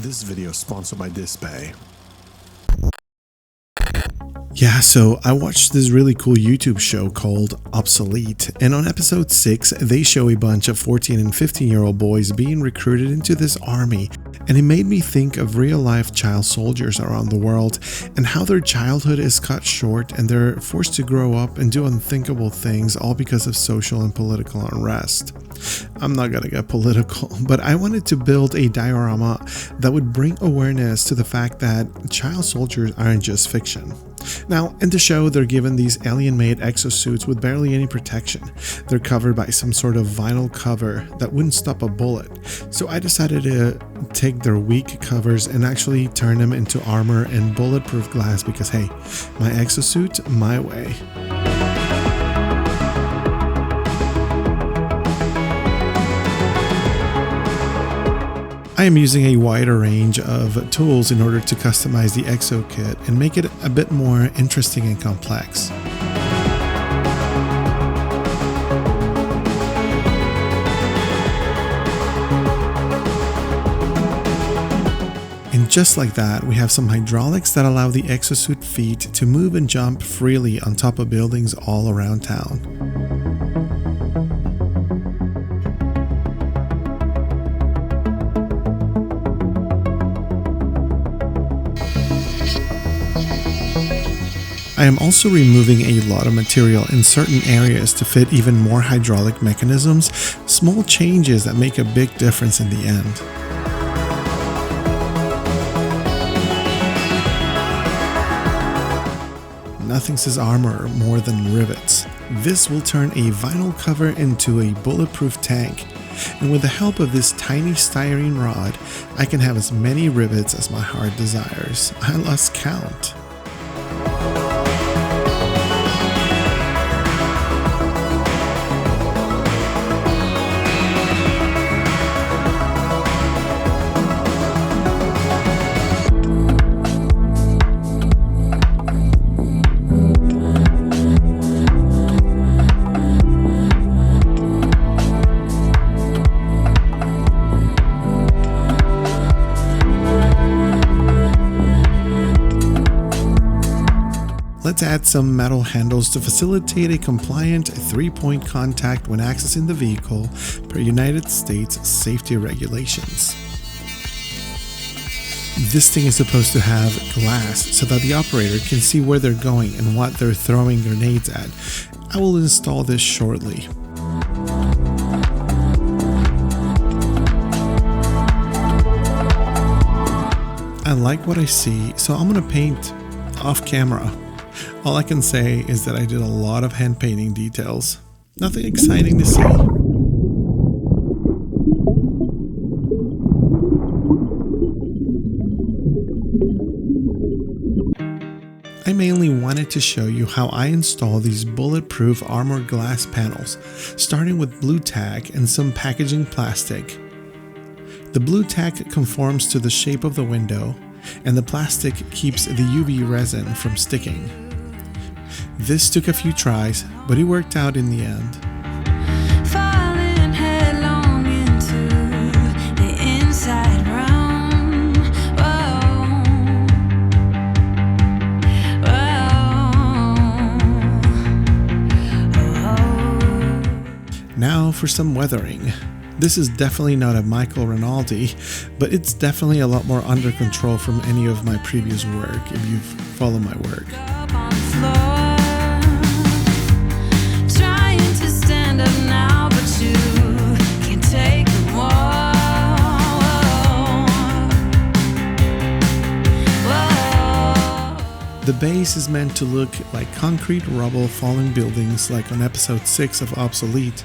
This video is sponsored by Display. Yeah, so I watched this really cool YouTube show called Obsolete, and on episode 6, they show a bunch of 14 and 15-year-old boys being recruited into this army, and it made me think of real-life child soldiers around the world and how their childhood is cut short and they're forced to grow up and do unthinkable things all because of social and political unrest. I'm not gonna get political, but I wanted to build a diorama that would bring awareness to the fact that child soldiers aren't just fiction. Now, in the show, they're given these alien-made exosuits with barely any protection. They're covered by some sort of vinyl cover that wouldn't stop a bullet. So I decided to take their weak covers and actually turn them into armor and bulletproof glass because, hey, my exosuit, my way. I am using a wider range of tools in order to customize the Exo kit and make it a bit more interesting and complex. And just like that, we have some hydraulics that allow the exosuit feet to move and jump freely on top of buildings all around town. I am also removing a lot of material in certain areas to fit even more hydraulic mechanisms, small changes that make a big difference in the end. Nothing says armor more than rivets. This will turn a vinyl cover into a bulletproof tank, and with the help of this tiny styrene rod, I can have as many rivets as my heart desires. I lost count. Let's add some metal handles to facilitate a compliant 3-point contact when accessing the vehicle per United States safety regulations. This thing is supposed to have glass so that the operator can see where they're going and what they're throwing grenades at. I will install this shortly. I like what I see, so I'm gonna paint off camera. All I can say is that I did a lot of hand painting details. Nothing exciting to see. I mainly wanted to show you how I install these bulletproof armor glass panels, starting with blue tack and some packaging plastic. The blue tack conforms to the shape of the window, and the plastic keeps the UV resin from sticking. This took a few tries, but it worked out in the end. Falling headlong into the inside round. Whoa. Whoa. Now for some weathering. This is definitely not a Michael Rinaldi, but it's definitely a lot more under control from any of my previous work if you've followed my work. Up on the floor. The base is meant to look like concrete rubble falling buildings like on episode 6 of Obsolete.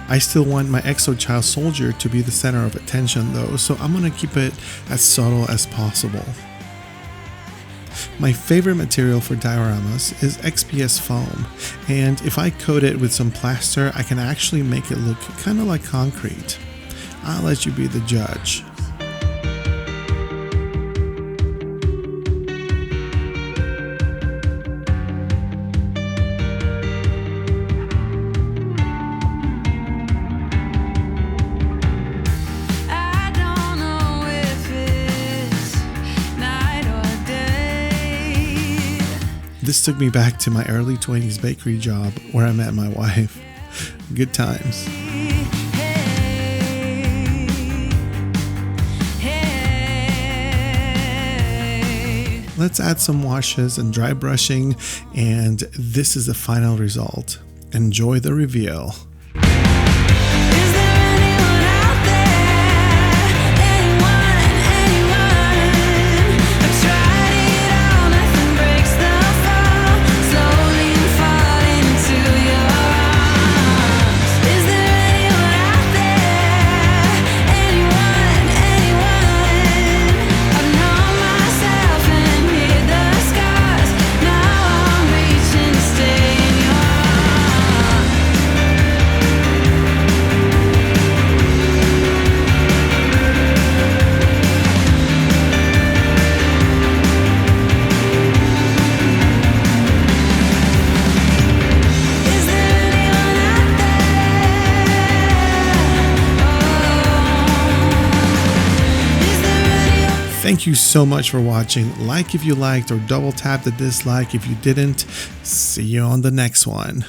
I still want my Exo Child Soldier to be the center of attention though, so I'm gonna keep it as subtle as possible. My favorite material for dioramas is XPS foam, and if I coat it with some plaster, I can actually make it look kinda like concrete. I'll let you be the judge. This took me back to my early 20s bakery job where I met my wife. Good times. Let's add some washes and dry brushing, and this is the final result. Enjoy the reveal. Thank you so much for watching. Like if you liked, or double tap the dislike if you didn't. See you on the next one.